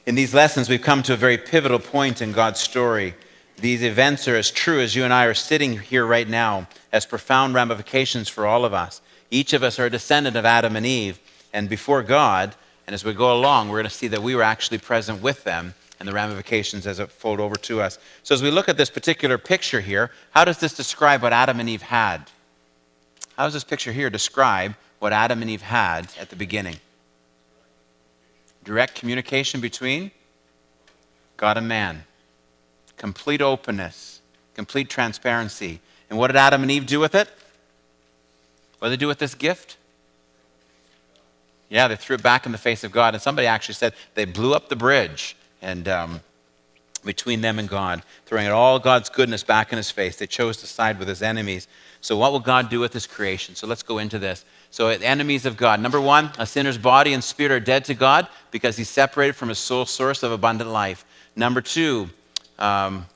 In these lessons, we've come to a very pivotal point in God's story. These events are as true as you and I are sitting here right now, as profound ramifications for all of us. Each of us are a descendant of Adam and Eve, and before God, and as we go along, we're going to see that we were actually present with them and the ramifications as it flowed over to us. So as we look at this particular picture here, how does this describe what Adam and Eve had? How does this picture here describe what Adam and Eve had at the beginning? Direct communication between God and man. Complete openness. Complete transparency. And what did Adam and Eve do with it? What did they do with this gift? Yeah, they threw it back in the face of God. And somebody actually said they blew up the bridge and between them and God, throwing all God's goodness back in his face. They chose to side with his enemies. So what will God do with his creation? So let's go into this. So enemies of God. Number one, a sinner's body and spirit are dead to God because he's separated from his sole source of abundant life. Number two, I'm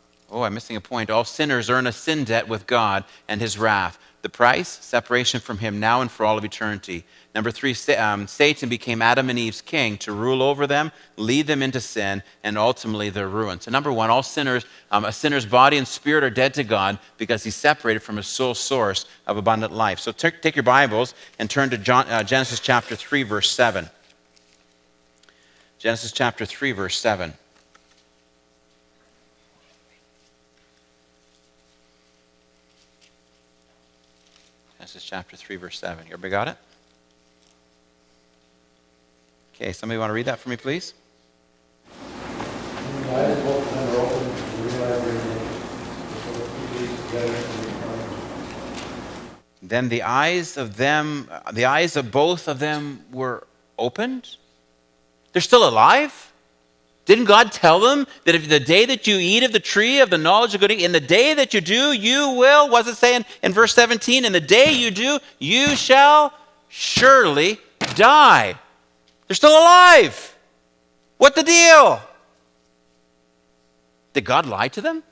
missing a point. All sinners earn a sin debt with God and his wrath. The price, separation from him now and for all of eternity. Number three, Satan became Adam and Eve's king to rule over them, lead them into sin, and ultimately their ruin. So number one, all sinners, a sinner's body and spirit are dead to God because he's separated from his sole source of abundant life. So take your Bibles and turn to Genesis chapter 3, verse 7. Genesis chapter 3, verse 7. Genesis chapter 3, verse 7. Everybody got it? Okay, somebody want to read that for me, please? Then the eyes of both of them were opened? They're still alive? Didn't God tell them that if the day that you eat of the tree of the knowledge of good and evil, in the day that you do, you will, what does it say in verse 17? In the day you do, you shall surely die. They're still alive. What the deal? Did God lie to them?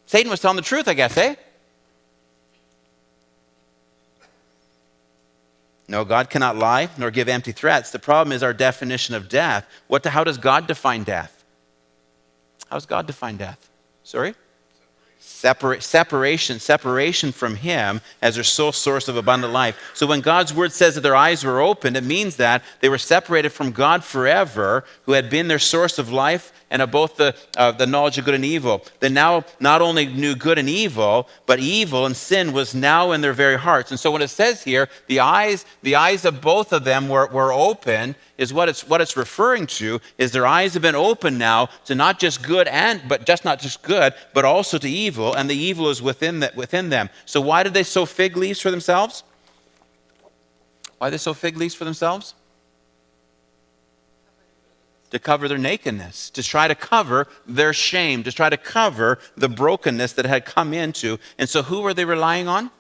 Satan was telling the truth, I guess, eh? No, God cannot lie nor give empty threats. The problem is our definition of death. How does God define death? How does God define death? Sorry? Separation from him as their sole source of abundant life. So when God's word says that their eyes were opened, it means that they were separated from God forever, who had been their source of life and of both the knowledge of good and evil. They now not only knew good and evil, but evil and sin was now in their very hearts. And so when it says here, the eyes of both of them were open, is what it's referring to, is their eyes have been opened now to not just good but also to evil, and the evil is within them. So why did they sow fig leaves for themselves? Why did they sow fig leaves for themselves? To cover their nakedness, to try to cover their shame, to try to cover the brokenness that had come into. And so who were they relying on?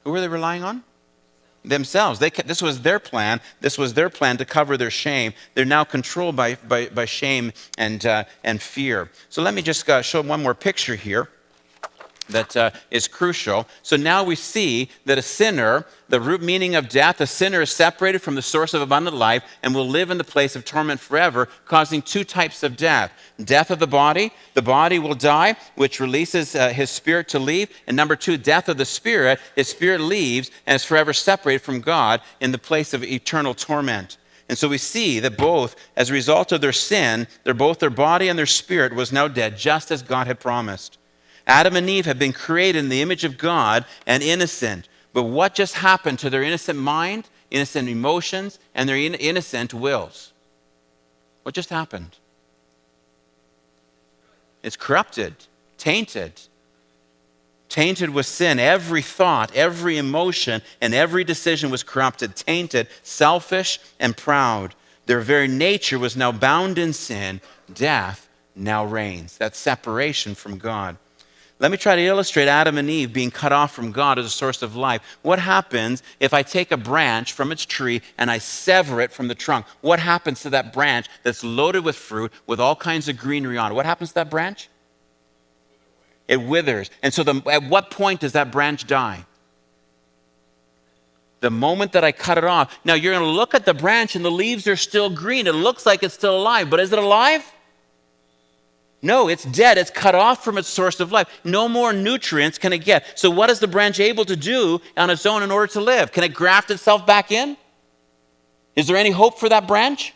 Who were they relying on? Themselves. This was their plan. This was their plan to cover their shame. They're now controlled by shame and fear. So let me just show one more picture here that is crucial. So now we see that a sinner, the root meaning of death, a sinner is separated from the source of abundant life and will live in the place of torment forever, causing two types of death. Death of the body will die, which releases his spirit to leave. And number two, death of the spirit, his spirit leaves and is forever separated from God in the place of eternal torment. And so we see that both, as a result of their sin, both their body and their spirit was now dead, just as God had promised. Adam and Eve had been created in the image of God and innocent. But what just happened to their innocent mind, innocent emotions, and their innocent wills? What just happened? It's corrupted, tainted with sin. Every thought, every emotion, and every decision was corrupted, tainted, selfish, and proud. Their very nature was now bound in sin. Death now reigns. That separation from God. Let me try to illustrate Adam and Eve being cut off from God as a source of life. What happens if I take a branch from its tree and I sever it from the trunk? What happens to that branch that's loaded with fruit with all kinds of greenery on it? What happens to that branch? It withers. And so at what point does that branch die? The moment that I cut it off, now you're going to look at the branch and the leaves are still green. It looks like it's still alive, but is it alive? No, it's dead. It's cut off from its source of life. No more nutrients can it get. So what is the branch able to do on its own in order to live? Can it graft itself back in? Is there any hope for that branch?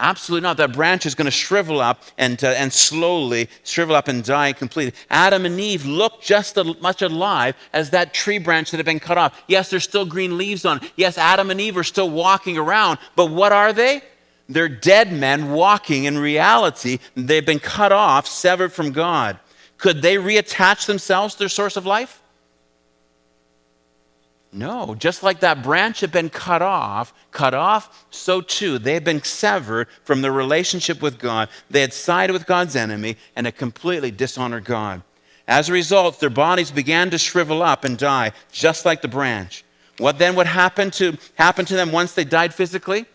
Absolutely not. That branch is going to shrivel up and slowly shrivel up and die completely. Adam and Eve look just as much alive as that tree branch that had been cut off. Yes, there's still green leaves on it. Yes, Adam and Eve are still walking around. But what are they? They're dead men walking in reality. They've been cut off, severed from God. Could they reattach themselves to their source of life? No, just like that branch had been cut off, so too they had been severed from their relationship with God. They had sided with God's enemy and had completely dishonored God. As a result, their bodies began to shrivel up and die, just like the branch. What then would happen to them once they died physically?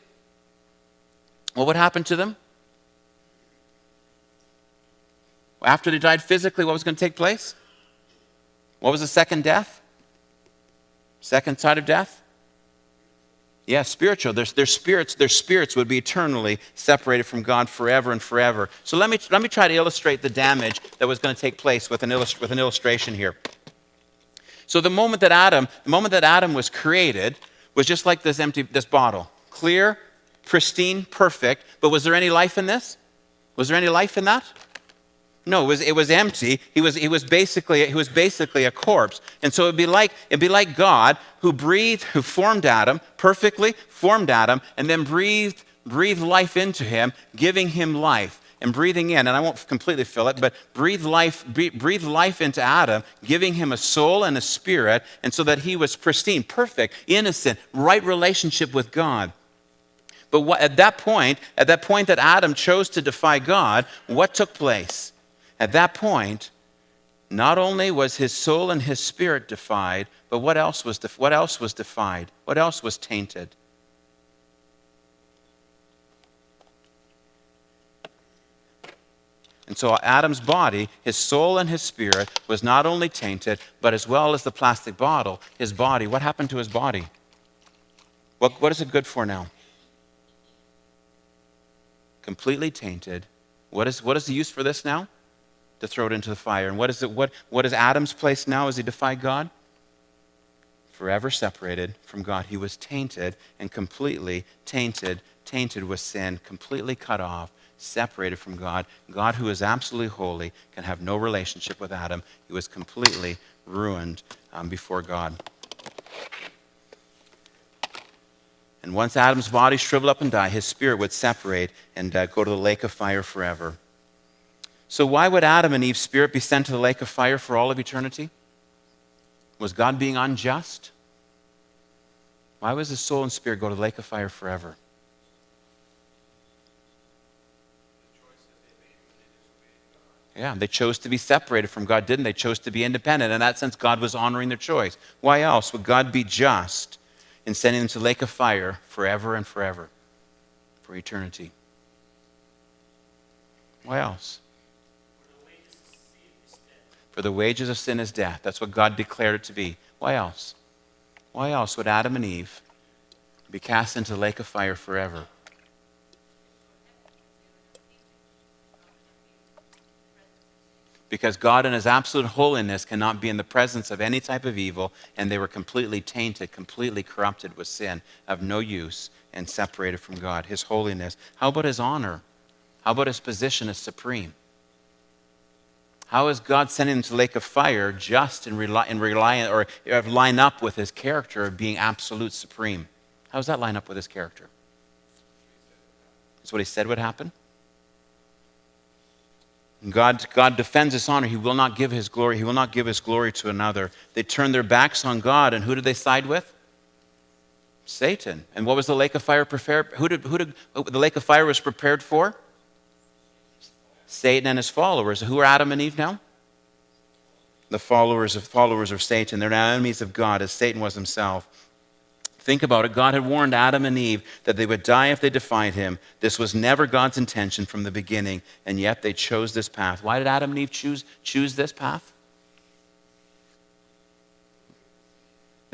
What would happen to them? After they died physically, what was going to take place? What was the second death? Second side of death? Yeah, spiritual. Their spirits would be eternally separated from God forever and forever. So let me try to illustrate the damage that was going to take place with an illustration here. So the moment that Adam was created was just like this bottle. Clear, pristine, perfect. But was there any life in this? Was there any life in that? No, it was empty. He was basically a corpse. And so it'd be like God who formed Adam perfectly, formed Adam, and then breathed life into him, giving him life. And breathing in, and I won't completely fill it, but breathe life into Adam, giving him a soul and a spirit, and so that he was pristine, perfect, innocent, right relationship with God. But at that point that Adam chose to defy God, what took place? At that point, not only was his soul and his spirit defied, but what else was defied? What else was tainted? And so Adam's body, his soul and his spirit, was not only tainted, but as well as the plastic bottle, his body. What happened to his body? What is it good for now? Completely tainted. What is the use for this now? To throw it into the fire. And what is Adam's place now as he defied God? Forever separated from God. He was tainted and completely tainted with sin, completely cut off, separated from God. God, who is absolutely holy, can have no relationship with Adam. He was completely ruined before God. And once Adam's body shriveled up and died, his spirit would separate and go to the lake of fire forever. So why would Adam and Eve's spirit be sent to the lake of fire for all of eternity? Was God being unjust? Why was his soul and spirit go to the lake of fire forever? Yeah, they chose to be separated from God, didn't they? They chose to be independent. In that sense, God was honoring their choice. Why else would God be just in sending them to the lake of fire forever and forever, for eternity? Why else? For the wages of sin is death. That's what God declared it to be. Why else? Why else would Adam and Eve be cast into the lake of fire forever? Because God in his absolute holiness cannot be in the presence of any type of evil, and they were completely tainted, completely corrupted with sin, of no use, and separated from God. His holiness. How about his honor? How about his position as supreme? How is God sending them to the lake of fire just in reliant or line up with his character of being absolute supreme? How does that line up with his character? That's what he said would happen. God defends his honor. He will not give his glory. He will not give his glory to another. They turned their backs on God, and who did they side with? Satan. And what was the lake of fire prepared? Who did the lake of fire was prepared for? Satan and his followers. Who are Adam and Eve now? The followers of Satan. They're now enemies of God, as Satan was himself. Think about it. God had warned Adam and Eve that they would die if they defied him. This was never God's intention from the beginning, and yet they chose this path. Why did Adam and Eve choose this path?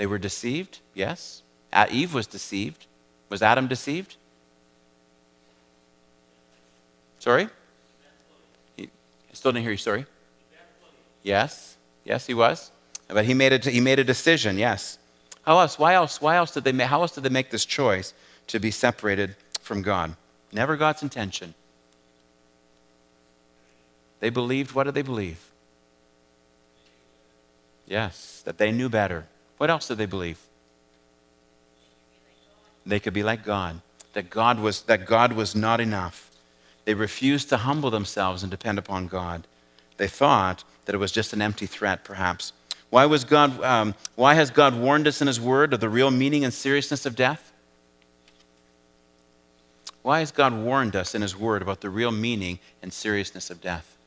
They were deceived, yes. Eve was deceived. Was Adam deceived? Sorry? I still didn't hear you, sorry. Yes, yes, he was. But he made a decision, yes. How else? Why else did they make this choice to be separated from God? Never God's intention. They believed, what did they believe? Yes, that they knew better. What else did they believe? They could be like God. That God was not enough. They refused to humble themselves and depend upon God. They thought that it was just an empty threat, perhaps. Why has God warned us in His Word of the real meaning and seriousness of death? Why has God warned us in His Word about the real meaning and seriousness of death?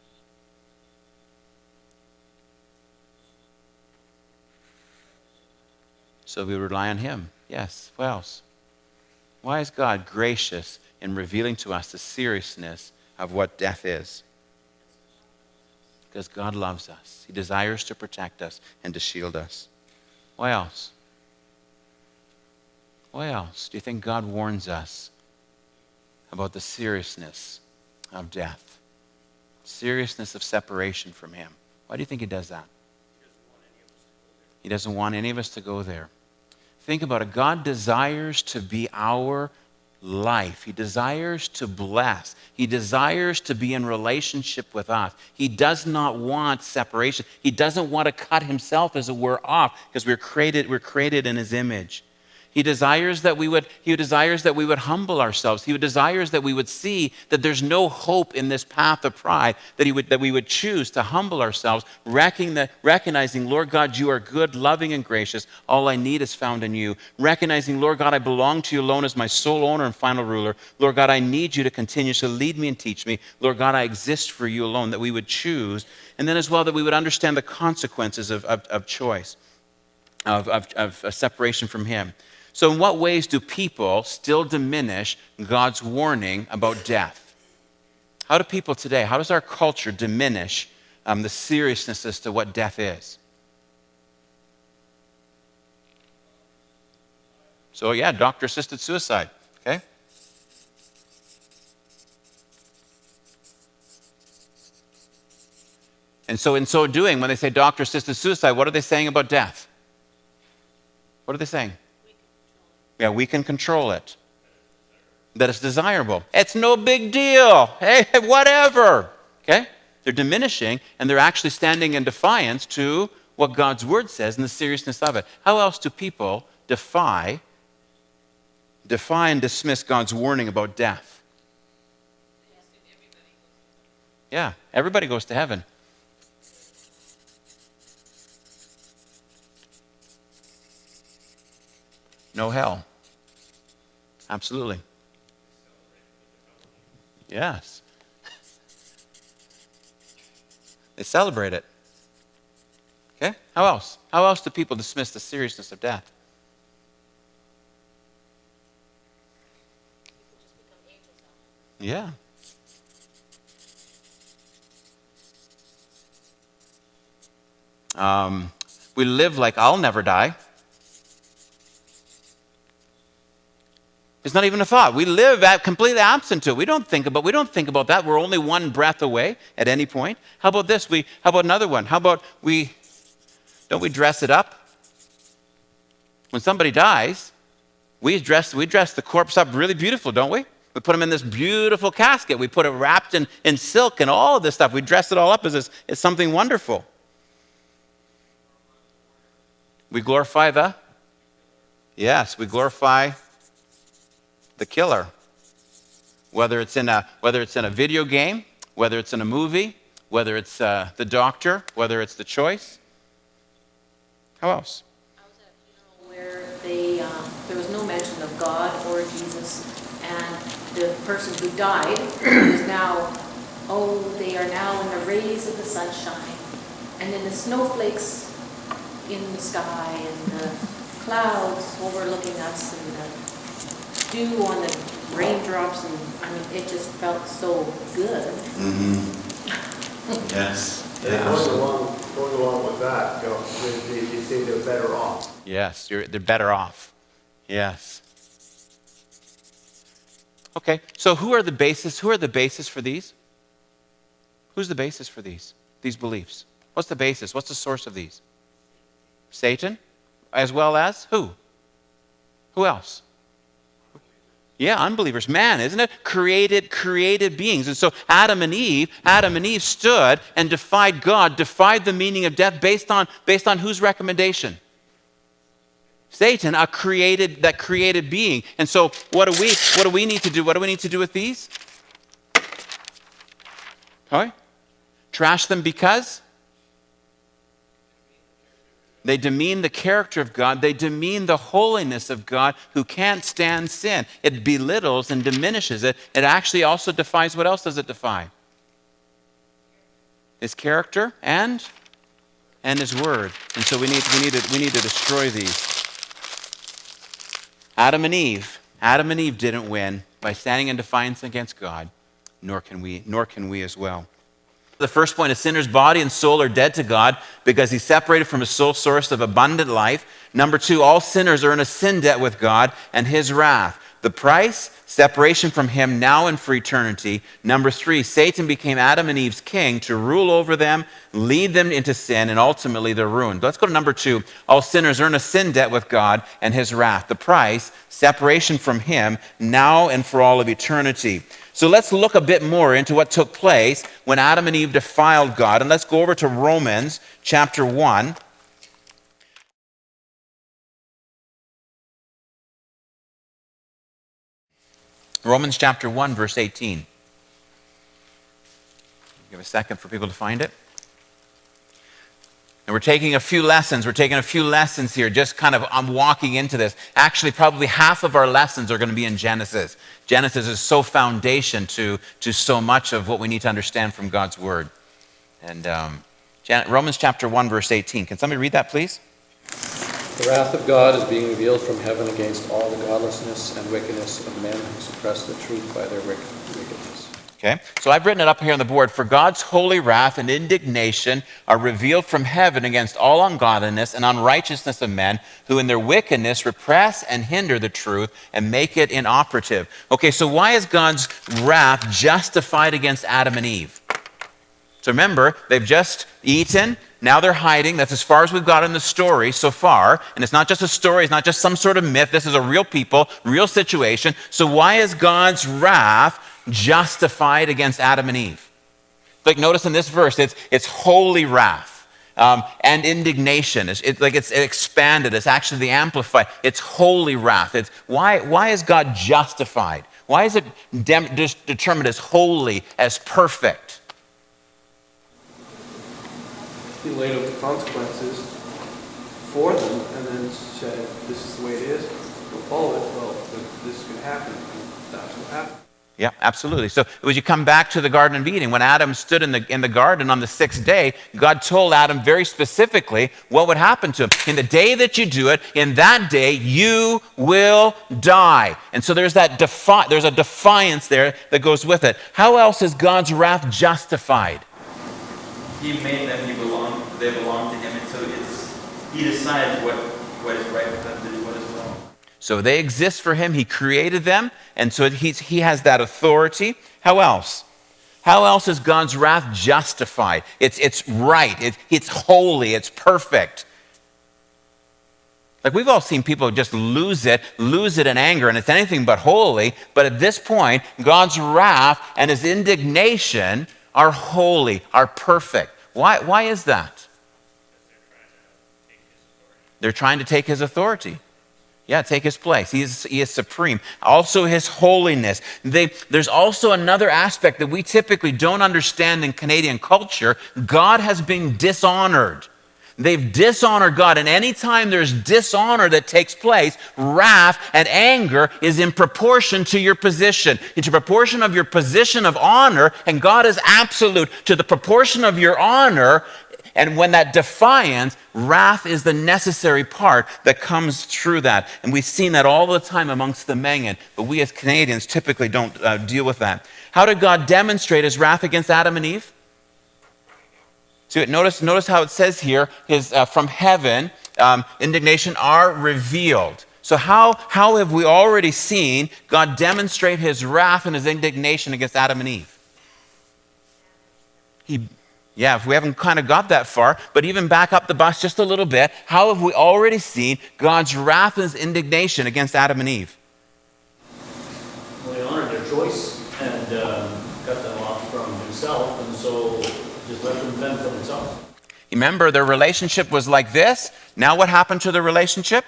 So we rely on Him. Yes. What else? Why is God gracious in revealing to us the seriousness of what death is? Because God loves us. He desires to protect us and to shield us. Why else? Why else do you think God warns us about the seriousness of death? Seriousness of separation from Him. Why do you think He does that? He doesn't want any of us to go there. Think about it. God desires to be our life. He desires to bless. He desires to be in relationship with us. He does not want separation. He doesn't want to cut Himself, as it were, off, because we're created in His image. He desires that we would humble ourselves. He desires that we would see that there's no hope in this path of pride, that we would choose to humble ourselves, recognizing, Lord God, you are good, loving, and gracious. All I need is found in you. Recognizing, Lord God, I belong to you alone as my sole owner and final ruler. Lord God, I need you to continue to lead me and teach me. Lord God, I exist for you alone, that we would choose. And then as well, that we would understand the consequences of choice, of separation from Him. So in what ways do people still diminish God's warning about death? How do people today, how does our culture diminish the seriousness as to what death is? So yeah, doctor-assisted suicide, okay? And so in so doing, when they say doctor-assisted suicide, what are they saying about death? What are they saying? Yeah, we can control it. That it's desirable. It's no big deal. Hey, whatever. Okay? They're diminishing, and they're actually standing in defiance to what God's Word says and the seriousness of it. How else do people defy and dismiss God's warning about death? Yeah, everybody goes to heaven. No hell. Absolutely. Yes. They celebrate it. Okay? How else? How else do people dismiss the seriousness of death? Yeah. We live like I'll never die. It's not even a thought. We live completely absent to it. We don't think about that. We're only one breath away at any point. How about this? How about another one? How about don't we dress it up? When somebody dies, we dress the corpse up really beautiful, don't we? We put them in this beautiful casket. We put it wrapped in silk and all of this stuff. We dress it all up as it's something wonderful. We glorify we glorify the killer. Whether it's in a video game, whether it's in a movie, whether it's the doctor, whether it's the choice. How else? I was at a funeral where there was no mention of God or Jesus, and the person who died is now, they are now in the rays of the sunshine, and then the snowflakes in the sky, and the clouds overlooking us, and the dew on the raindrops, and it just felt so good. Mm-hmm. Yes. It was the one Going along with that, you say they're better off. Yes, they're better off. Yes. Okay, so who are the basis for these? Who's the basis for these beliefs? What's the basis? What's the source of these? Satan, as well as who? Who else? Yeah, unbelievers. Man, isn't it? Created beings. And so Adam and Eve stood and defied God, defied the meaning of death based on whose recommendation? Satan, that created being. And so what do we need to do? What do we need to do with these? Okay? Trash them because they demean the character of God. They demean the holiness of God who can't stand sin. It belittles and diminishes it. It actually also defies, what else does it defy? His character and his word. And so we need to destroy these. Adam and Eve didn't win by standing in defiance against God, nor can we as well. The first point is sinner's body and soul are dead to God because he's separated from his sole source of abundant life. Number two, all sinners are in a sin debt with God and his wrath. The price, separation from him now and for eternity. Number three, Satan became Adam and Eve's king to rule over them, lead them into sin, and ultimately they're ruined. Let's go to number two. All sinners are in a sin debt with God and his wrath. The price, separation from him now and for all of eternity. So let's look a bit more into what took place when Adam and Eve defiled God. And let's go over to Romans chapter 1. Romans chapter 1, verse 18. Give a second for people to find it. And we're taking a few lessons. We're taking a few lessons here, just kind of I'm walking into this. Actually, probably half of our lessons are going to be in Genesis. Genesis is so foundation to so much of what we need to understand from God's word. And Romans chapter 1, verse 18. Can somebody read that, please? The wrath of God is being revealed from heaven against all the godlessness and wickedness of men who suppress the truth by their wickedness. Okay, so I've written it up here on the board. For God's holy wrath and indignation are revealed from heaven against all ungodliness and unrighteousness of men who in their wickedness repress and hinder the truth and make it inoperative. Okay, so why is God's wrath justified against Adam and Eve? So remember, they've just eaten, now they're hiding. That's as far as we've got in the story so far. And it's not just a story, it's not just some sort of myth. This is a real people, real situation. So why is God's wrath justified against Adam and Eve? Like notice in this verse, it's holy wrath and indignation. It's expanded. It's actually the amplified. It's holy wrath. It's why is God justified? Why is it determined as holy, as perfect? He laid out the consequences for them and then said, this is the way it is. Don't follow it. Well, this is going to happen. And that's what happened. Yeah, absolutely. So as you come back to the Garden of Eden, when Adam stood in the garden on the sixth day, God told Adam very specifically what would happen to him. In the day that you do it, in that day you will die. And so there's there's a defiance there that goes with it. How else is God's wrath justified? He made them, they belong to him, and so he decides what is right for them to do, what is wrong. So they exist for him, he created them, and so he has that authority. How else? How else is God's wrath justified? It's right, it's holy, it's perfect. Like we've all seen people just lose it in anger, and it's anything but holy, but at this point, God's wrath and his indignation are holy, are perfect. Why is that? They're trying to take his authority. Yeah, take his place. He is supreme. Also his holiness. There's also another aspect that we typically don't understand in Canadian culture. God has been dishonored. They've dishonored God, and anytime there's dishonor that takes place, wrath and anger is in proportion to your position. It's a proportion of your position of honor, and God is absolute to the proportion of your honor. And when that defiance, wrath is the necessary part that comes through that. And we've seen that all the time amongst the Mengen, but we as Canadians typically don't deal with that. How did God demonstrate his wrath against Adam and Eve? So notice how it says here, his from heaven, indignation are revealed. So how have we already seen God demonstrate his wrath and his indignation against Adam and Eve? If we haven't kind of got that far, but even back up the bus just a little bit, how have we already seen God's wrath and his indignation against Adam and Eve? Well, he honored their choice and cut them off from himself, and so just let them fend for themselves. Remember, their relationship was like this. Now what happened to the relationship?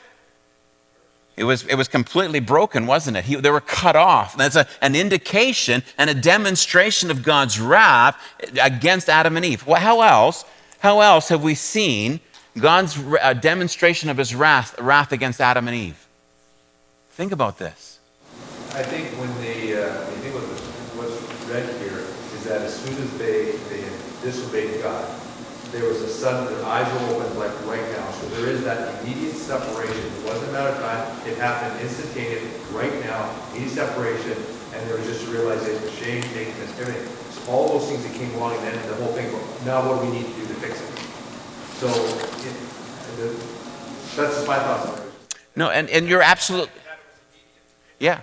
It was completely broken, wasn't it? They were cut off. That's an indication and a demonstration of God's wrath against Adam and Eve. Well, how else have we seen God's demonstration of his wrath against Adam and Eve? Think about this. I think what's read here is that as soon as they had disobeyed God, there was a sudden, their eyes were opened like right now. So there is that immediate separation. It wasn't a matter of time. It happened instantaneous, right now, immediate separation, and there was just a realization of shame, nakedness, everything. So all those things that came along, and then the whole thing, now what do we need to do to fix it? So that's just my thoughts on it. No, and you're absolutely, yeah.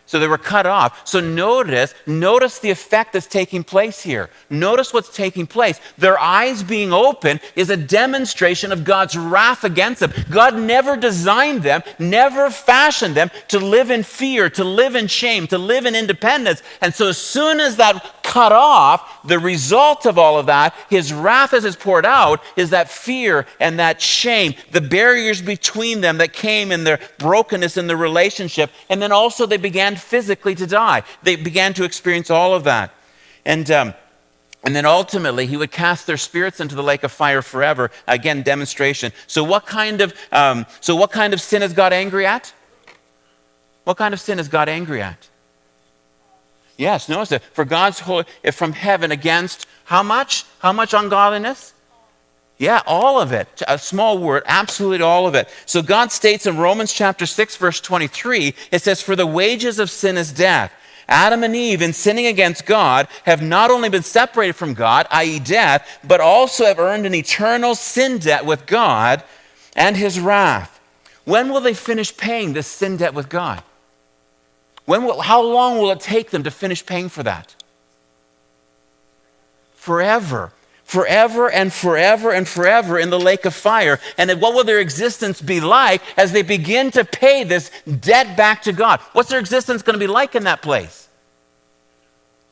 So they were cut off. So notice the effect that's taking place here. Notice what's taking place. Their eyes being open is a demonstration of God's wrath against them. God never designed them, never fashioned them to live in fear, to live in shame, to live in independence. And so as soon as that cut off, the result of all of that, his wrath as it's poured out, is that fear and that shame, the barriers between them that came in their brokenness in the relationship. And then also they began physically to die. They began to experience all of that. And then ultimately he would cast their spirits into the lake of fire forever. Again, demonstration. So what kind of sin is God angry at? What kind of sin is God angry at? Yes, notice it. For God's holy, from heaven against how much? How much ungodliness? Yeah, all of it. A small word, absolutely all of it. So God states in Romans chapter 6, verse 23, it says, for the wages of sin is death. Adam and Eve, in sinning against God, have not only been separated from God, i.e. death, but also have earned an eternal sin debt with God and his wrath. When will they finish paying this sin debt with God? How long will it take them to finish paying for that? Forever. Forever and forever and forever in the lake of fire. And what will their existence be like as they begin to pay this debt back to God? What's their existence going to be like in that place?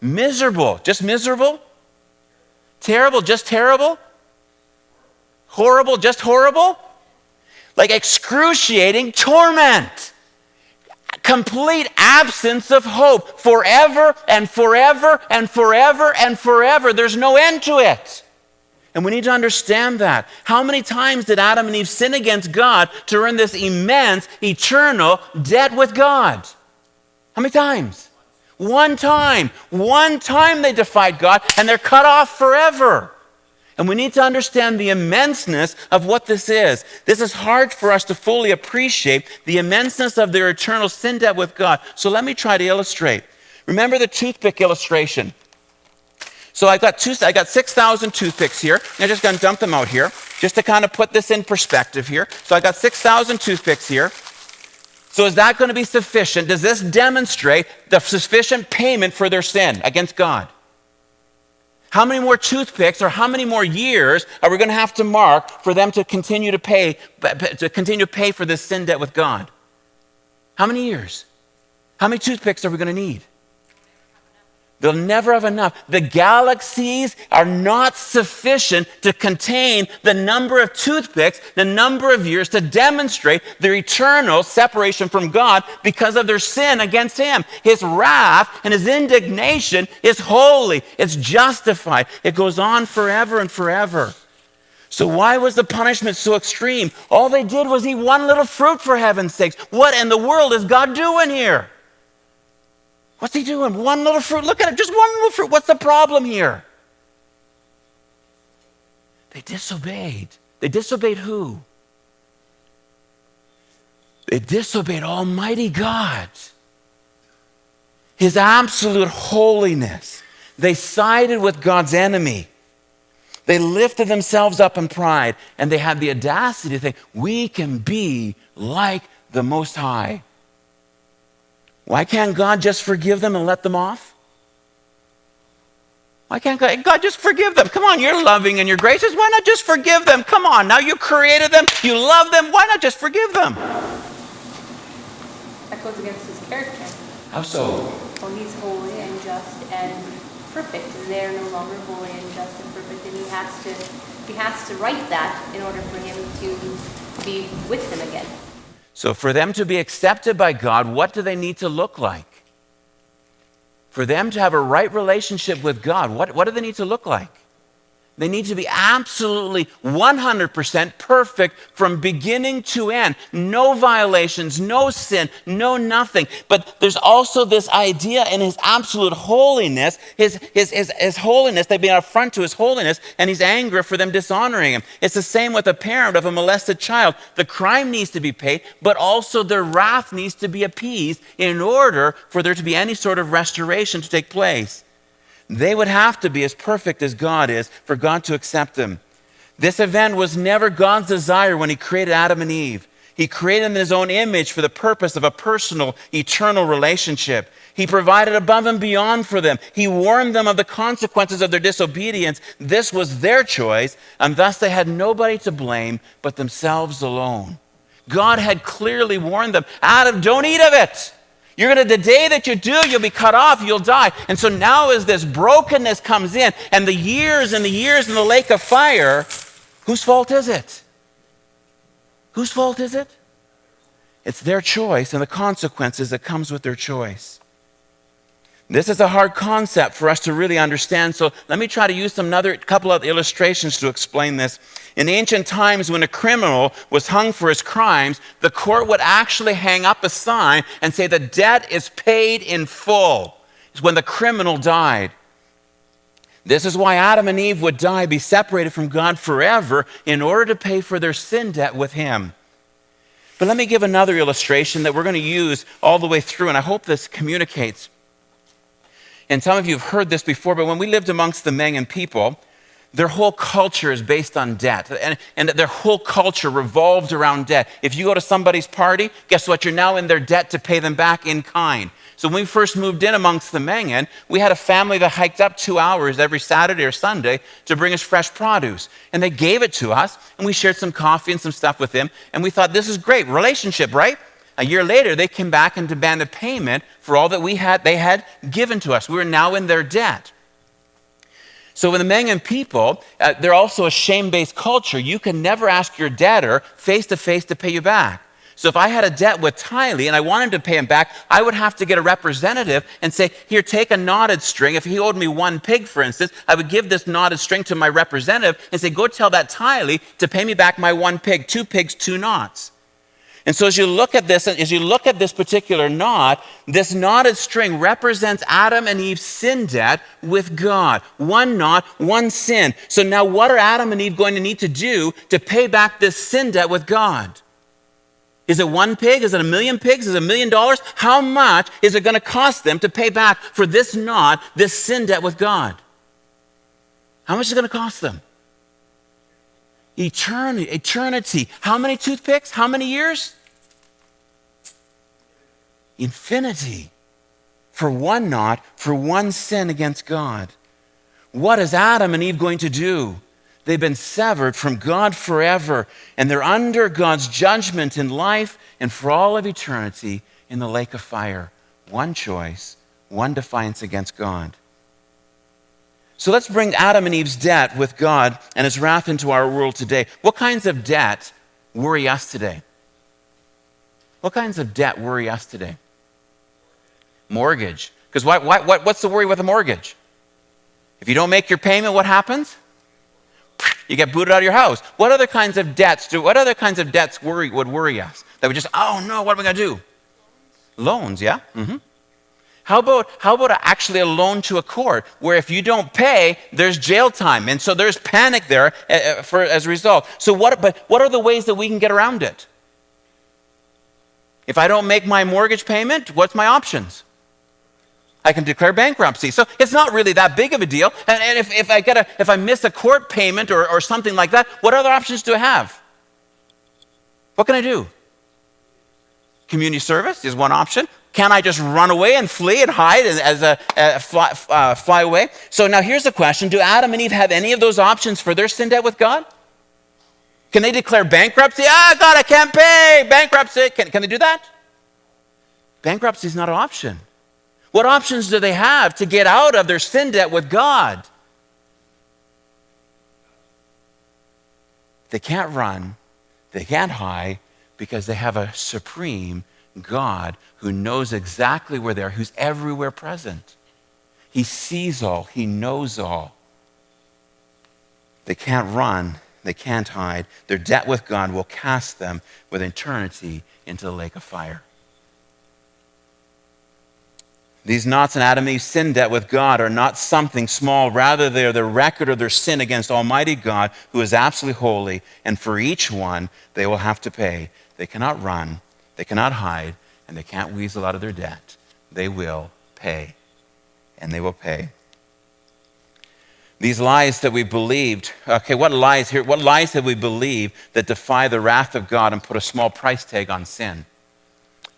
Miserable. Just miserable? Terrible? Just terrible? Horrible? Just horrible? Like excruciating torment. Complete absence of hope. Forever and forever and forever and forever. There's no end to it. And we need to understand that. How many times did Adam and Eve sin against God to earn this immense, eternal debt with God? How many times? One time. One time they defied God, and they're cut off forever. And we need to understand the immenseness of what this is. This is hard for us to fully appreciate, the immenseness of their eternal sin debt with God. So let me try to illustrate. Remember the toothpick illustration. So I got 6,000 toothpicks here. I'm just going to dump them out here just to kind of put this in perspective here. So I got 6,000 toothpicks here. So is that going to be sufficient? Does this demonstrate the sufficient payment for their sin against God? How many more toothpicks or how many more years are we going to have to mark for them to continue to pay for this sin debt with God? How many years? How many toothpicks are we going to need? They'll never have enough. The galaxies are not sufficient to contain the number of toothpicks, the number of years to demonstrate their eternal separation from God because of their sin against him. His wrath and his indignation is holy. It's justified. It goes on forever and forever. So why was the punishment so extreme? All they did was eat one little fruit, for heaven's sakes. What in the world is God doing here? What's he doing? One little fruit. Look at it. Just one little fruit. What's the problem here? They disobeyed. They disobeyed who? They disobeyed Almighty God. His absolute holiness. They sided with God's enemy. They lifted themselves up in pride, and they had the audacity to think, we can be like the Most High. Why can't God just forgive them and let them off? Why can't God just forgive them? Come on, you're loving and you're gracious. Why not just forgive them? Come on, now you created them, you love them. Why not just forgive them? That goes against his character. How so? Well, he's holy and just and perfect, and they're no longer holy and just and perfect, and he has to write that in order for him to be with them again. So for them to be accepted by God, what do they need to look like? For them to have a right relationship with God, what do they need to look like? They need to be absolutely 100% perfect from beginning to end. No violations, no sin, no nothing. But there's also this idea in his absolute holiness, his holiness, they've been an affront to his holiness, and he's angry for them dishonoring him. It's the same with a parent of a molested child. The crime needs to be paid, but also their wrath needs to be appeased in order for there to be any sort of restoration to take place. They would have to be as perfect as God is for God to accept them. This event was never God's desire when he created Adam and Eve. He created them in his own image for the purpose of a personal, eternal relationship. He provided above and beyond for them. He warned them of the consequences of their disobedience. This was their choice, and thus they had nobody to blame but themselves alone. God had clearly warned them, Adam, don't eat of it. The day that you do, you'll be cut off, you'll die. And so now as this brokenness comes in, and the years in the lake of fire, whose fault is it? Whose fault is it? It's their choice and the consequences that comes with their choice. This is a hard concept for us to really understand, so let me try to use another couple of illustrations to explain this. In ancient times, when a criminal was hung for his crimes, the court would actually hang up a sign and say the debt is paid in full. It's when the criminal died. This is why Adam and Eve would die, be separated from God forever in order to pay for their sin debt with him. But let me give another illustration that we're going to use all the way through, and I hope this communicates. And some of you have heard this before, but when we lived amongst the Mengan people, their whole culture is based on debt. And their whole culture revolved around debt. If you go to somebody's party, guess what? You're now in their debt to pay them back in kind. So when we first moved in amongst the Mengan, we had a family that hiked up 2 hours every Saturday or Sunday to bring us fresh produce. And they gave it to us, and we shared some coffee and some stuff with them. And we thought, this is great. Relationship, right? A year later, they came back and demanded payment for all that they had given to us. We were now in their debt. So with the Mengan people, they're also a shame-based culture. You can never ask your debtor face-to-face to pay you back. So if I had a debt with Tylee and I wanted to pay him back, I would have to get a representative and say, here, take a knotted string. If he owed me 1 pig, for instance, I would give this knotted string to my representative and say, go tell that Tylee to pay me back my 1 pig, 2 pigs, 2 knots. And so as you look at this particular knot, this knotted string represents Adam and Eve's sin debt with God. 1 knot, 1 sin. So now what are Adam and Eve going to need to do to pay back this sin debt with God? Is it 1 pig? Is it 1,000,000 pigs? Is it $1 million? How much is it going to cost them to pay back for this knot, this sin debt with God? How much is it going to cost them? Eternity. How many toothpicks? How many years? Infinity. For 1 knot, for 1 sin against God. What is Adam and Eve going to do? They've been severed from God forever, and they're under God's judgment in life and for all of eternity in the lake of fire. 1 choice, 1 defiance against God. So let's bring Adam and Eve's debt with God and his wrath into our world today. What kinds of debt worry us today? What kinds of debt worry us today? Mortgage. Because what's the worry with a mortgage? If you don't make your payment, what happens? You get booted out of your house. What other kinds of debts would worry us? That would just, oh no, what am I going to do? Loans, yeah? Mm-hmm. How about actually a loan to a court where if you don't pay, there's jail time. And so there's panic there as a result. So what are the ways that we can get around it? If I don't make my mortgage payment, what's my options? I can declare bankruptcy. So it's not really that big of a deal. And if I miss a court payment or something like that, what other options do I have? What can I do? Community service is one option. Can I just run away and flee and hide as fly away? So now here's the question. Do Adam and Eve have any of those options for their sin debt with God? Can they declare bankruptcy? God, I can't pay. Bankruptcy. Can they do that? Bankruptcy is not an option. What options do they have to get out of their sin debt with God? They can't run. They can't hide because they have a supreme God who knows exactly where they are, who's everywhere present. He sees all. He knows all. They can't run. They can't hide. Their debt with God will cast them with eternity into the lake of fire. These knots in Adam and Eve's sin debt with God are not something small. Rather, they're the record of their sin against Almighty God, who is absolutely holy. And for each one, they will have to pay. They cannot run, they cannot hide, and they can't weasel out of their debt. They will pay. And they will pay. These lies that we believed, what lies have we believed that defy the wrath of God and put a small price tag on sin?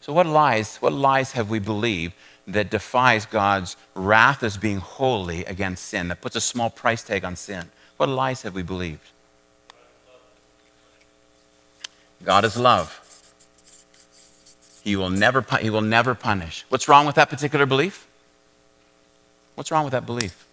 So what lies have we believed that defies God's wrath as being holy against sin, that puts a small price tag on sin? What lies have we believed? God is love. He will never punish. What's wrong with that particular belief? What's wrong with that belief?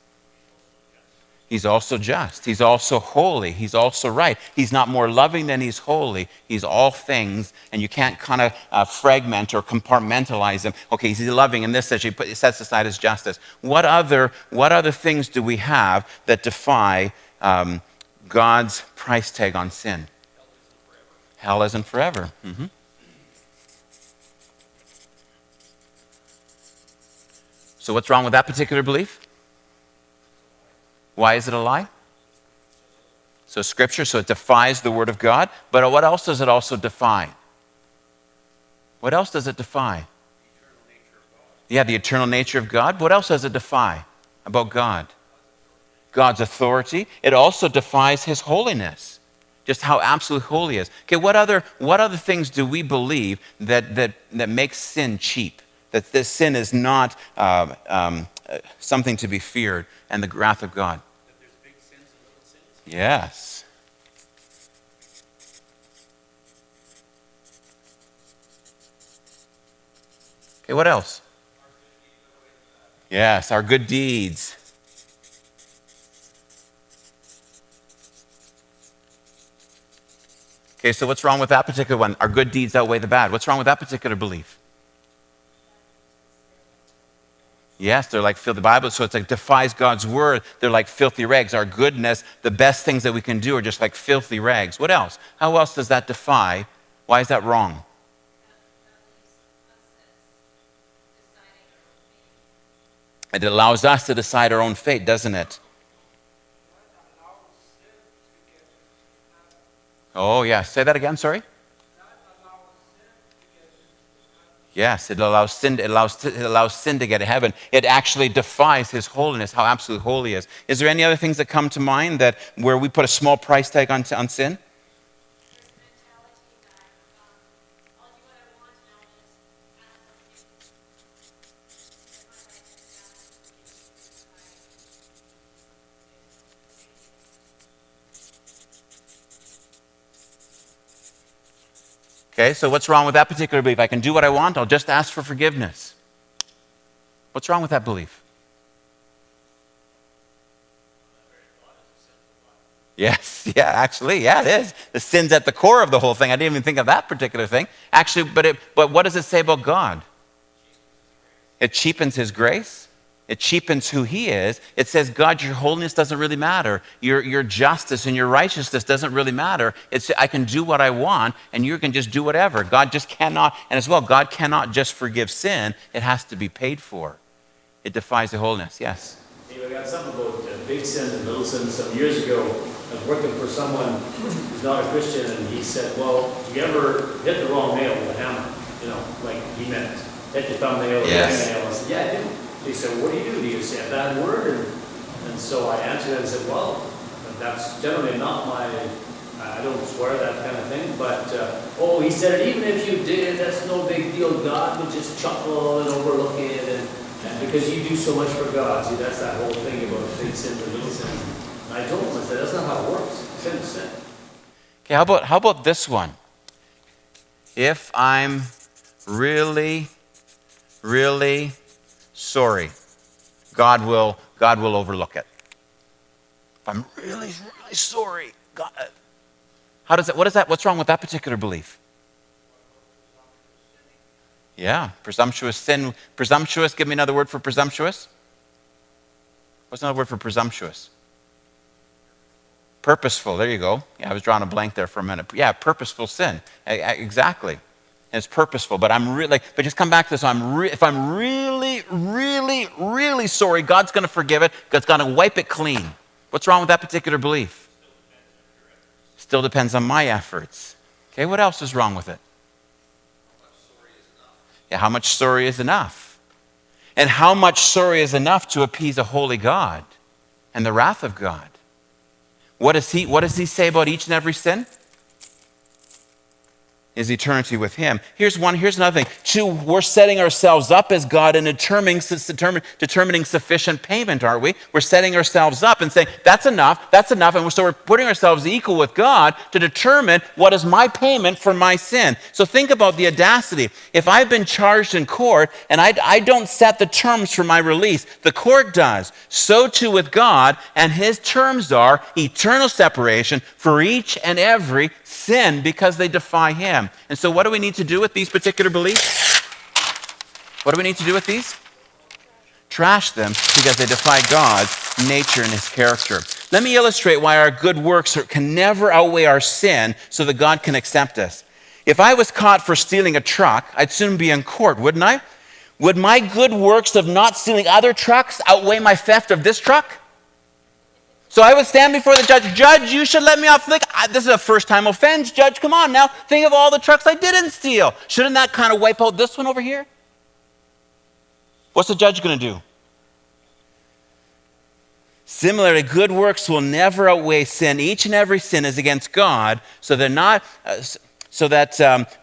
He's also just. He's also holy. He's also right. He's not more loving than he's holy. He's all things, and you can't kind of fragment or compartmentalize him. Okay, he's loving in this sense. He sets aside his justice. What other things do we have that defy God's price tag on sin? Hell isn't forever. Mm-hmm. So what's wrong with that particular belief? Why is it a lie? So Scripture, so it defies the Word of God. But what else does it also defy? What else does it defy? Yeah, the eternal nature of God. But what else does it defy about God? God's authority. It also defies His holiness, just how absolutely holy He is. Okay, what other things do we believe that makes sin cheap? That this sin is not something to be feared and the wrath of God. That there's big sins and little sins? Yes. Okay, what else? Yes, our good deeds. Okay, so what's wrong with that particular one? Our good deeds outweigh the bad. What's wrong with that particular belief? Yes, they're like filthy Bible, so it's like defies God's word. They're like filthy rags. Our goodness, the best things that we can do are just like filthy rags. What else? How else does that defy? Why is that wrong? It allows us to decide our own fate, doesn't it? Oh, yeah. Say that again, sorry. Yes, it allows sin to get to heaven. It actually defies His holiness, how absolutely holy He is. Is there any other things that come to mind that where we put a small price tag on sin? Okay, so what's wrong with that particular belief? I can do what I want, I'll just ask for forgiveness. What's wrong with that belief? Yes, yeah, actually, yeah, it is. The sin's at the core of the whole thing. I didn't even think of that particular thing. Actually, but what does it say about God? It cheapens His grace. It cheapens who He is. It says, God, your holiness doesn't really matter. Your justice and your righteousness doesn't really matter. It's I can do what I want, and you can just do whatever. God just cannot, and as well, God cannot just forgive sin. It has to be paid for. It defies the holiness. Yes? Hey, we got something about big sins and little sins. Some years ago, I was working for someone who's not a Christian, and he said, well, did you ever hit the wrong nail with a hammer? You know, like he meant hit your thumbnail or yes. your nail. I said, yeah, I did. He said, what do? Do you say a bad word? And so I answered and said, well, that's generally not I don't swear that kind of thing, but, he said, even if you did, that's no big deal. God would just chuckle and overlook it, and because you do so much for God. See, that's that whole thing about big sin and little sin. And I told him, I said, that's not how it works. Sin is sin. Okay, how about this one? If I'm really, really sorry, God will overlook it. If I'm really, really sorry, God. What's wrong with that particular belief? Yeah, presumptuous sin. Presumptuous, give me another word for presumptuous. What's another word for presumptuous? Purposeful, there you go. Yeah, I was drawing a blank there for a minute. Yeah, purposeful sin. Exactly. And it's purposeful, but but just come back to this. If I'm really, really, really sorry, God's going to forgive it. God's going to wipe it clean. What's wrong with that particular belief? Still depends on my efforts. Okay, what else is wrong with it? Yeah, how much sorry is enough? And how much sorry is enough to appease a holy God and the wrath of God? What does he say about each and every sin? Is eternity with him. Here's another thing. 2, we're setting ourselves up as God and determining sufficient payment, aren't we? We're setting ourselves up and saying, that's enough, and so we're putting ourselves equal with God to determine what is my payment for my sin. So think about the audacity. If I've been charged in court and I don't set the terms for my release, the court does. So too with God, and his terms are eternal separation for each and every sin because they defy him. And so what do we need to do with these particular beliefs? What do we need to do with these? Trash them because they defy God's nature and his character. Let me illustrate why our good works can never outweigh our sin so that God can accept us. If I was caught for stealing a truck, I'd soon be in court, wouldn't I? Would my good works of not stealing other trucks outweigh my theft of this truck? So I would stand before the judge. Judge, you should let me off. This is a first-time offense. Judge, come on now. Think of all the trucks I didn't steal. Shouldn't that kind of wipe out this one over here? What's the judge going to do? Similarly, good works will never outweigh sin. Each and every sin is against God, so that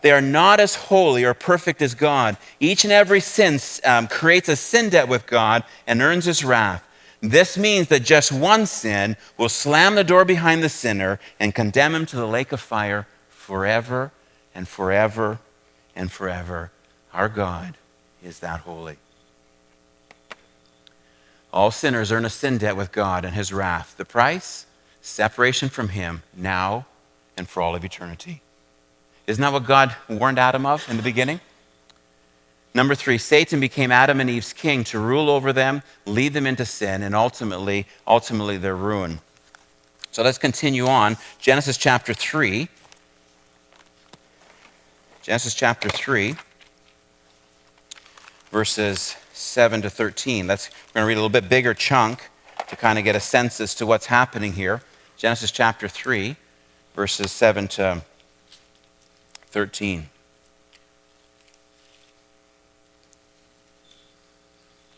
they are not as holy or perfect as God. Each and every sin creates a sin debt with God and earns his wrath. This means that just one sin will slam the door behind the sinner and condemn him to the lake of fire forever and forever and forever. Our God is that holy. All sinners earn a sin debt with God and his wrath. The price? Separation from him now and for all of eternity. Isn't that what God warned Adam of in the beginning? Number 3, Satan became Adam and Eve's king to rule over them, lead them into sin, and ultimately their ruin. So let's continue on. Genesis chapter 3. Genesis chapter 3, verses 7 to 13. We're going to read a little bit bigger chunk to kind of get a sense as to what's happening here. Genesis chapter 3, verses 7 to 13.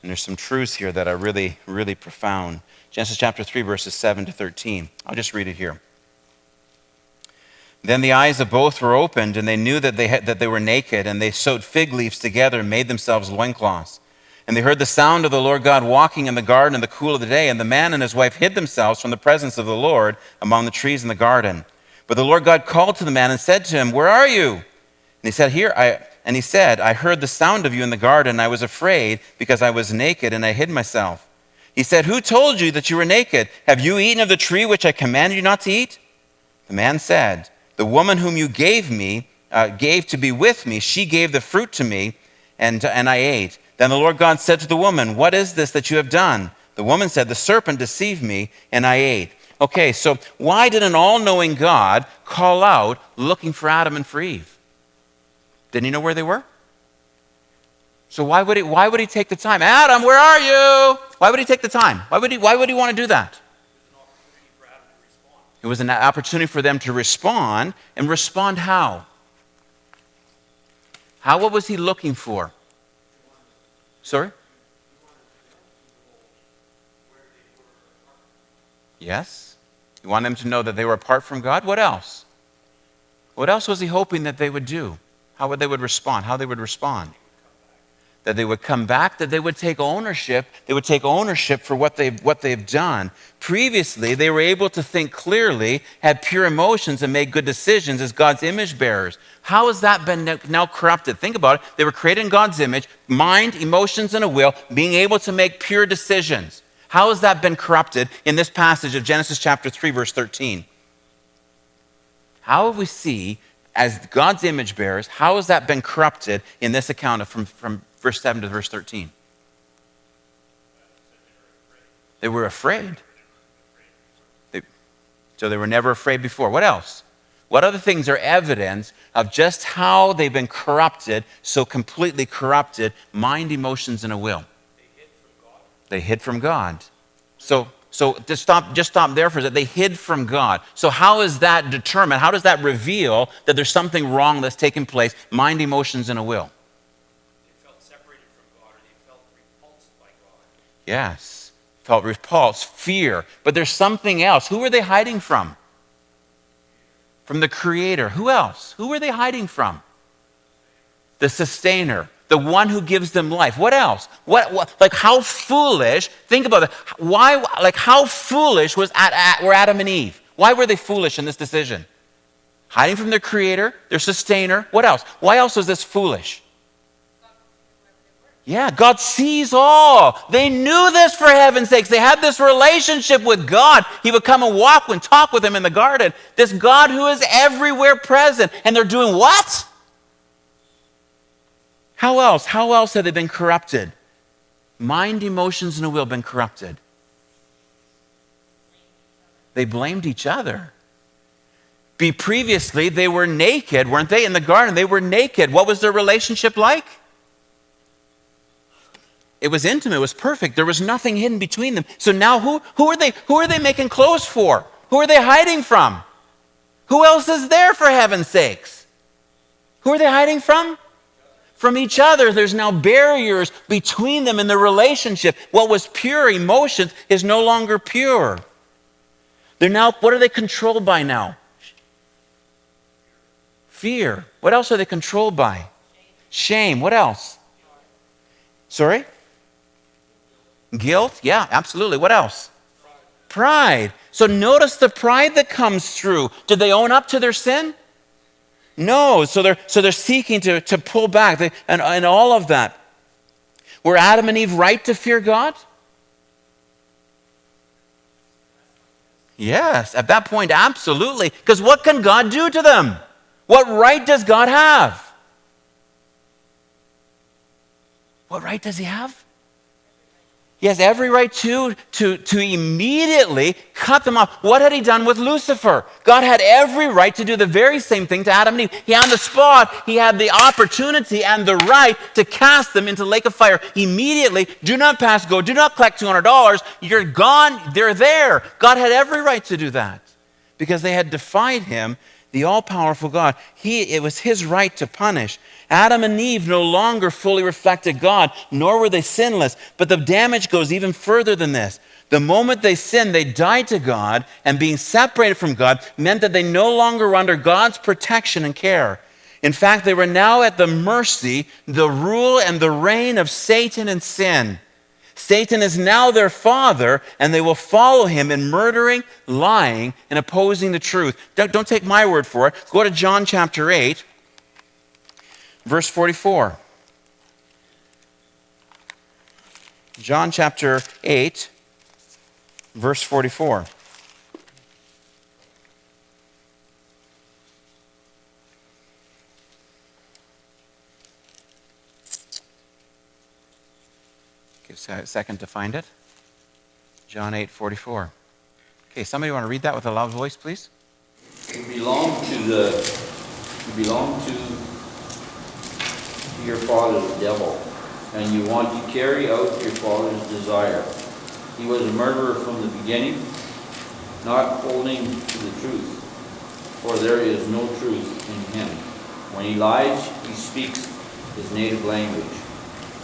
And there's some truths here that are really, really profound. Genesis chapter 3, verses 7 to 13. I'll just read it here. Then the eyes of both were opened, and they knew that they were naked, and they sewed fig leaves together and made themselves loincloths. And they heard the sound of the Lord God walking in the garden in the cool of the day, and the man and his wife hid themselves from the presence of the Lord among the trees in the garden. But the Lord God called to the man and said to him, "Where are you?" And he said, I heard the sound of you in the garden, and I was afraid because I was naked, and I hid myself. He said, "Who told you that you were naked? Have you eaten of the tree which I commanded you not to eat?" The man said, "The woman whom you gave to be with me, she gave the fruit to me, and I ate." Then the Lord God said to the woman, "What is this that you have done?" The woman said, "The serpent deceived me, and I ate." Okay, so why did an all-knowing God call out looking for Adam and for Eve? Didn't he know where they were? So why would he take the time? Adam, where are you? Why would he take the time? Why would he want to do that? It was an opportunity for them to respond, and respond how? What was he looking for? Sorry? Yes. He wanted them to know that they were apart from God. What else? What else was he hoping that they would do? How they would respond? How they would respond? That they would come back, that they would take ownership. They would take ownership for what they've done. Previously, they were able to think clearly, had pure emotions, and made good decisions as God's image bearers. How has that been now corrupted? Think about it. They were created in God's image, mind, emotions, and a will, being able to make pure decisions. How has that been corrupted in this passage of Genesis chapter 3, verse 13? How have we see, as God's image bearers, how has that been corrupted in this account of from verse 7 to verse 13? They were afraid. So they were never afraid before. What else? What other things are evidence of just how they've been corrupted, so completely corrupted, mind, emotions, and a will? They hid from God. So just stop there for a second. They hid from God. So how is that determined? How does that reveal that there's something wrong that's taking place? Mind, emotions, and a will. They felt separated from God, or they felt repulsed by God. Yes. Felt repulsed, fear. But there's something else. Who are they hiding from? From the Creator. Who else? Who are they hiding from? The Sustainer. The one who gives them life. What else? What like how foolish, think about it. Why, like how foolish were Adam and Eve? Why were they foolish in this decision? Hiding from their Creator, their Sustainer. What else? Why else was this foolish? Yeah, God sees all. They knew this, for heaven's sakes. They had this relationship with God. He would come and walk and talk with them in the garden. This God who is everywhere present. And they're doing what? How else? How else have they been corrupted? Mind, emotions, and a will have been corrupted. They blamed each other. Previously, they were naked, weren't they? In the garden, they were naked. What was their relationship like? It was intimate. It was perfect. There was nothing hidden between them. So now who are they making clothes for? Who are they hiding from? Who else is there, for heaven's sakes? Who are they hiding from? From each other. There's now barriers between them in the relationship. What was pure emotions is no longer pure. What are they controlled by now? Fear. What else are they controlled by? Shame. What else? Sorry? Guilt? Yeah, absolutely. What else? Pride. So notice the pride that comes through. Did they own up to their sin? No. So they're seeking to pull back and all of that. Were Adam and Eve right to fear God? Yes, at that point, absolutely. Because what can God do to them? What right does God have? What right does he have? He has every right to immediately cut them off. What had he done with Lucifer? God had every right to do the very same thing to Adam and Eve. He on the spot, he had the opportunity and the right to cast them into the lake of fire. Immediately, do not pass go, do not collect $200. You're gone, they're there. God had every right to do that because they had defied him, the all-powerful God. It was his right to punish. Adam and Eve no longer fully reflected God, nor were they sinless. But the damage goes even further than this. The moment they sinned, they died to God, and being separated from God meant that they no longer were under God's protection and care. In fact, they were now at the mercy, the rule, and the reign of Satan and sin. Satan is now their father, and they will follow him in murdering, lying, and opposing the truth. Don't take my word for it. Go to John chapter 8, verse 44. John chapter 8, verse 44. Give a second to find it. John 8, 44. Okay, somebody want to read that with a loud voice, please? You belong to your father, the devil, and you want to carry out your father's desire. He was a murderer from the beginning, not holding to the truth, for there is no truth in him. When he lies, he speaks his native language,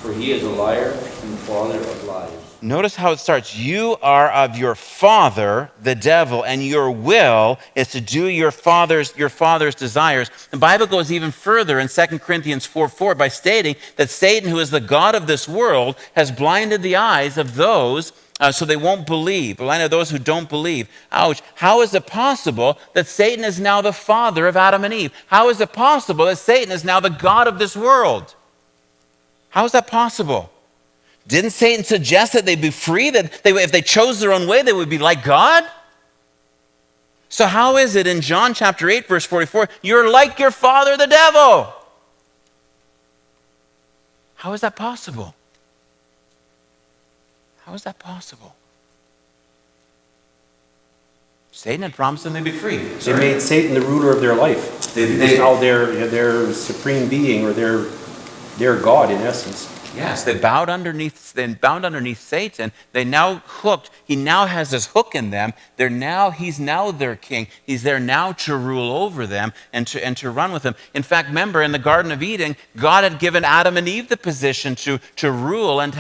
for he is a liar and the father of lies. Notice how it starts. You are of your father, the devil, and your will is to do your father's desires. The Bible goes even further in 2 Corinthians 4:4 by stating that Satan, who is the god of this world, has blinded the eyes of those so they won't believe, blinded those who don't believe. Ouch. How is it possible that Satan is now the father of Adam and Eve? How is it possible that Satan is now the god of this world? How is that possible? Didn't Satan suggest that they'd be free, that if they chose their own way, they would be like God? So how is it in John chapter 8, verse 44, you're like your father, the devil? How is that possible? How is that possible? Satan had promised them they'd be free. They made Satan the ruler of their life. He's now their supreme being, or their God in essence. Yes, they bowed underneath Satan. They now hooked. He now has this hook in them. He's now their king. He's there now to rule over them and to run with them. In fact, remember in the Garden of Eden, God had given Adam and Eve the position to rule and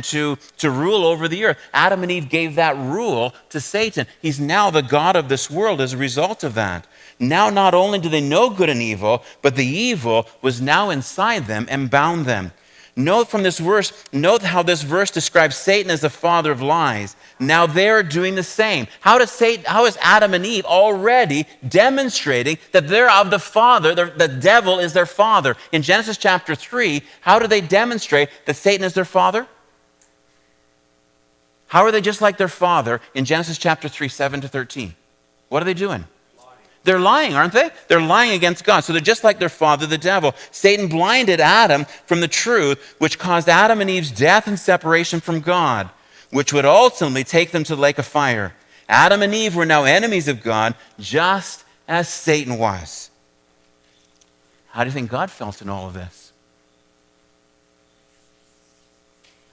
to rule over the earth. Adam and Eve gave that rule to Satan. He's now the god of this world as a result of that. Now not only do they know good and evil, but the evil was now inside them and bound them. Note how this verse describes Satan as the father of lies. Now they're doing the same. How is Adam and Eve already demonstrating that they're of the father, the devil is their father? In Genesis chapter 3, how do they demonstrate that Satan is their father? How are they just like their father in Genesis chapter 3, 7-13? What are they doing? They're lying, aren't they? They're lying against God. So they're just like their father, the devil. Satan blinded Adam from the truth, which caused Adam and Eve's death and separation from God, which would ultimately take them to the lake of fire. Adam and Eve were now enemies of God, just as Satan was. How do you think God felt in all of this?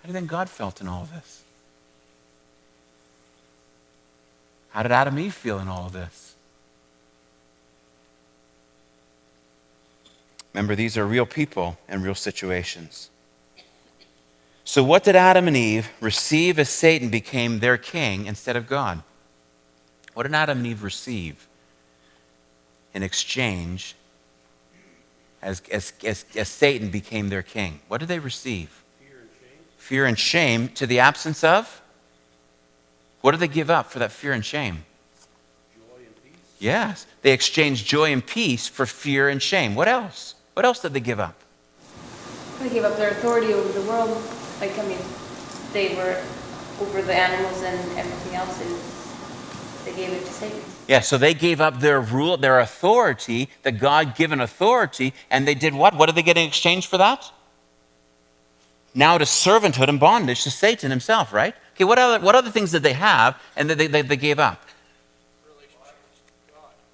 How do you think God felt in all of this? How did Adam and Eve feel in all of this? Remember, these are real people and real situations. So what did Adam and Eve receive as Satan became their king instead of God? What did Adam and Eve receive in exchange as Satan became their king? What did they receive? Fear and shame. Fear and shame to the absence of? What did they give up for that fear and shame? Joy and peace. Yes, they exchanged joy and peace for fear and shame. What else? What else did they give up? They gave up their authority over the world. They were over the animals and everything else. They gave it to Satan. Yeah, so they gave up their rule, their authority, the God-given authority, and they did what? What did they get in exchange for that? Now to servanthood and bondage to Satan himself, right? Okay, what other things did they have and that they gave up?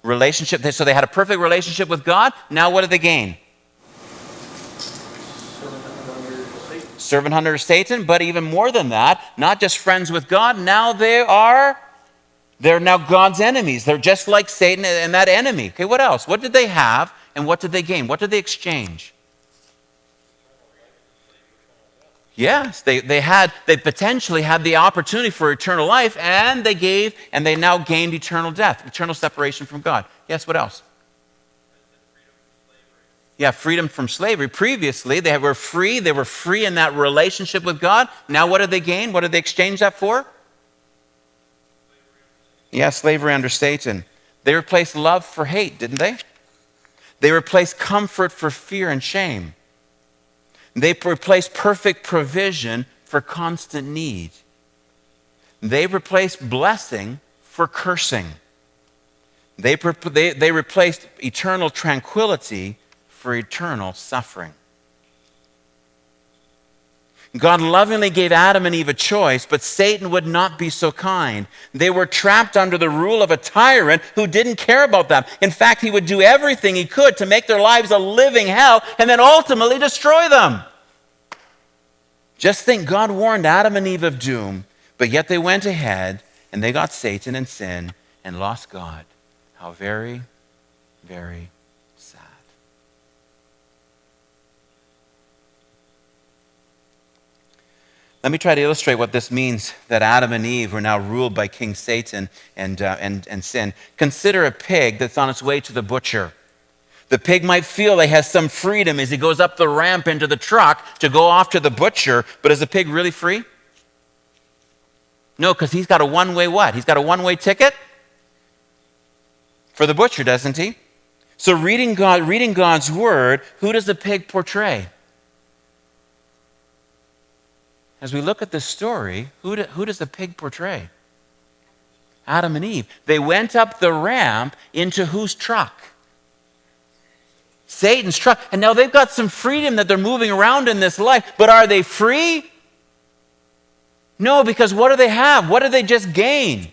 Relationship. So they had a perfect relationship with God. Now what did they gain? Servant under Satan, but even more than that, not just friends with God, now they're now God's enemies. They're just like Satan and that enemy. Okay, what else? What did they have and what did they gain? What did they exchange? Yes, they potentially had the opportunity for eternal life, and they now gained eternal death, eternal separation from God. Yes, what else? Yeah, freedom from slavery. Previously, they were free in that relationship with God. Now what did they gain? What did they exchange that for? Yeah, slavery under Satan. They replaced love for hate, didn't they? They replaced comfort for fear and shame. They replaced perfect provision for constant need. They replaced blessing for cursing. They replaced eternal tranquility for eternal suffering. God lovingly gave Adam and Eve a choice, but Satan would not be so kind. They were trapped under the rule of a tyrant who didn't care about them. In fact, he would do everything he could to make their lives a living hell and then ultimately destroy them. Just think, God warned Adam and Eve of doom, but yet they went ahead and they got Satan and sin and lost God. How very, very sad. Let me try to illustrate what this means, that Adam and Eve were now ruled by King Satan and sin. Consider a pig that's on its way to the butcher. The pig might feel he has some freedom as he goes up the ramp into the truck to go off to the butcher, but is the pig really free? No, because he's got a one-way what? He's got a one-way ticket for the butcher, doesn't he? So reading God's word, who does the pig portray? As we look at this story, who does the pig portray? Adam and Eve. They went up the ramp into whose truck? Satan's truck. And now they've got some freedom that they're moving around in this life, but are they free? No, because what do they have? What did they just gain?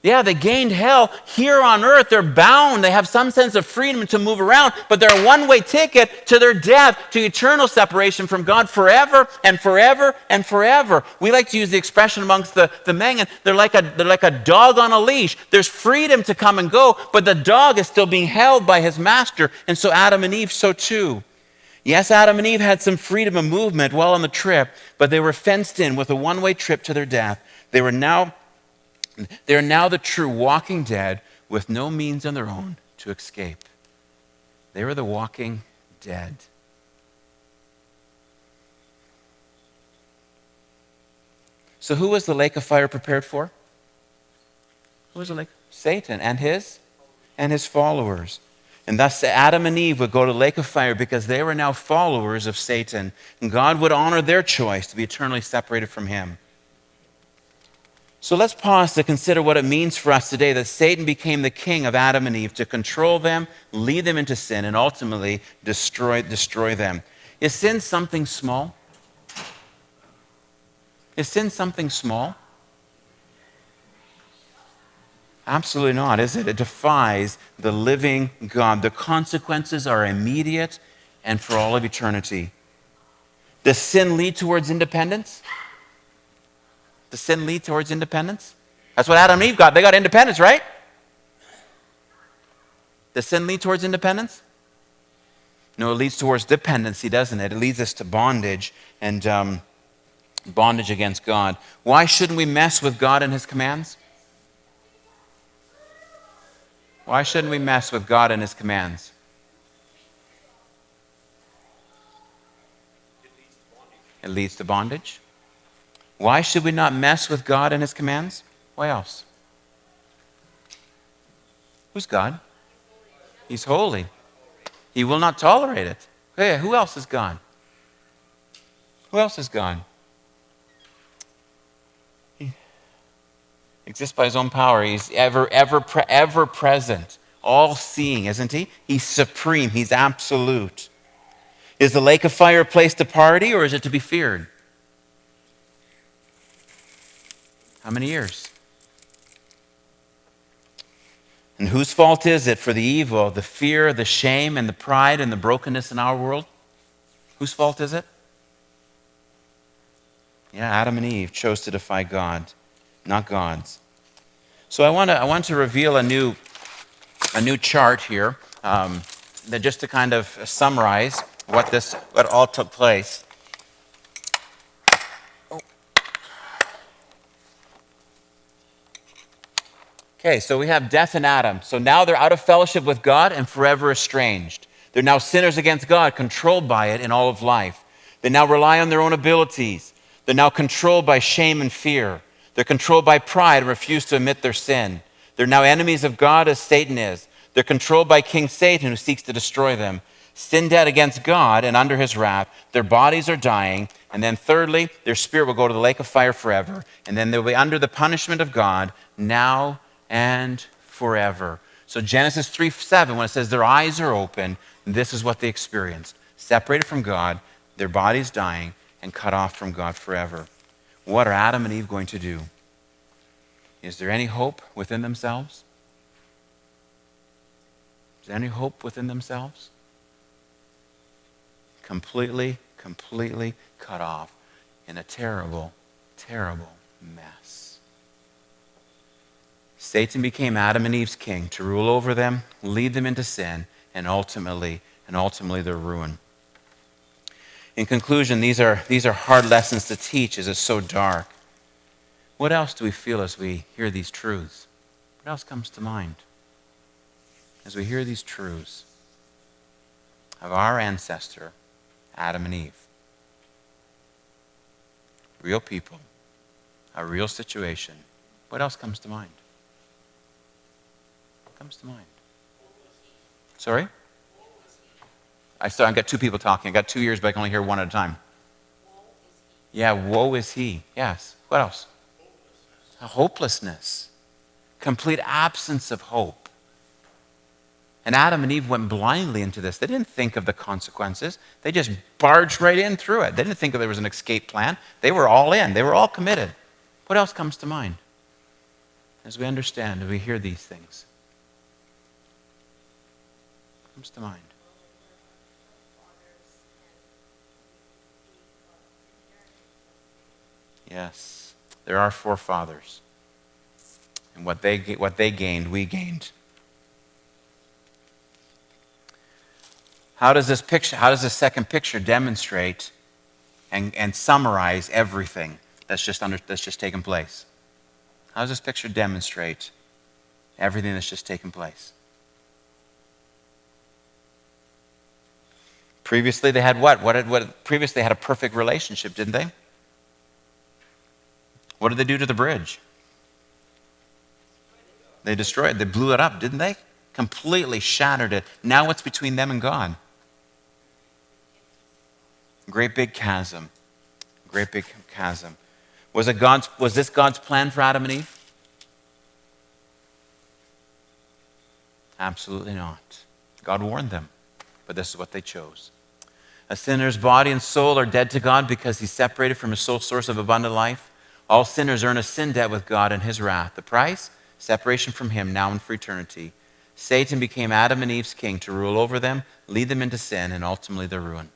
Yeah, they gained hell. Here on earth, they're bound. They have some sense of freedom to move around, but they're a one-way ticket to their death, to eternal separation from God forever and forever and forever. We like to use the expression amongst the Mengan, they're like a dog on a leash. There's freedom to come and go, but the dog is still being held by his master, and so Adam and Eve, so too. Yes, Adam and Eve had some freedom of movement while on the trip, but they were fenced in with a one-way trip to their death. They are now the true walking dead with no means on their own to escape. They were the walking dead. So who was the lake of fire prepared for? Who was the lake? Satan and his followers. And thus Adam and Eve would go to the lake of fire because they were now followers of Satan. And God would honor their choice to be eternally separated from him. So let's pause to consider what it means for us today that Satan became the king of Adam and Eve to control them, lead them into sin, and ultimately destroy them. Is sin something small? Is sin something small? Absolutely not, is it? It defies the living God. The consequences are immediate and for all of eternity. Does sin lead towards independence? Does sin lead towards independence? That's what Adam and Eve got. They got independence, right? Does sin lead towards independence? No, it leads towards dependency, doesn't it? It leads us to bondage and bondage against God. Why shouldn't we mess with God and his commands? Why shouldn't we mess with God and his commands? It leads to bondage. Why should we not mess with God and his commands? Why else? Who's God? He's holy. He will not tolerate it. Hey, who else is God? Who else is God? He exists by his own power. He's ever present, all-seeing, isn't he? He's supreme. He's absolute. Is the lake of fire a place to party, or is it to be feared? How many years? And whose fault is it for the evil, the fear, the shame, and the pride and the brokenness in our world? Whose fault is it? Yeah, Adam and Eve chose to defy God, not God's. So I want to reveal a new chart here, that just to kind of summarize what all took place. Okay, so we have death in Adam. So now they're out of fellowship with God and forever estranged. They're now sinners against God, controlled by it in all of life. They now rely on their own abilities. They're now controlled by shame and fear. They're controlled by pride and refuse to admit their sin. They're now enemies of God as Satan is. They're controlled by King Satan who seeks to destroy them. Sin dead against God and under his wrath. Their bodies are dying. And then thirdly, their spirit will go to the lake of fire forever. And then they'll be under the punishment of God now and forever. So Genesis 3:7, when it says their eyes are open, this is what they experienced. Separated from God, their bodies dying, and cut off from God forever. What are Adam and Eve going to do? Is there any hope within themselves? Is there any hope within themselves? Completely cut off in a terrible, terrible mess. Satan became Adam and Eve's king to rule over them, lead them into sin, and ultimately their ruin. In conclusion, these are hard lessons to teach as it's so dark. What else do we feel as we hear these truths? What else comes to mind as we hear these truths of our ancestor, Adam and Eve? Real people, a real situation. What else comes to mind? What comes to mind? Sorry? I've got two people talking. I got 2 ears, but I can only hear one at a time. Yeah, woe is he. Yes. What else? Hopelessness. Complete absence of hope. And Adam and Eve went blindly into this. They didn't think of the consequences. They just barged right in through it. They didn't think there was an escape plan. They were all in. They were all committed. What else comes to mind as we understand, as we hear these things? What comes to mind? Yes, there are forefathers. And what they gained, we gained. How does this second picture demonstrate and summarize everything that's just taken place? How does this picture demonstrate everything that's just taken place? Previously they had what? Previously they had a perfect relationship, didn't they? What did they do to the bridge? They destroyed it. They blew it up, didn't they? Completely shattered it. Now what's between them and God? Great big chasm. Great big chasm. Was this God's plan for Adam and Eve? Absolutely not. God warned them, but this is what they chose. A sinner's body and soul are dead to God because he's separated from his sole source of abundant life. All sinners earn a sin debt with God and his wrath. The price? Separation from him now and for eternity. Satan became Adam and Eve's king to rule over them, lead them into sin, and ultimately their ruin.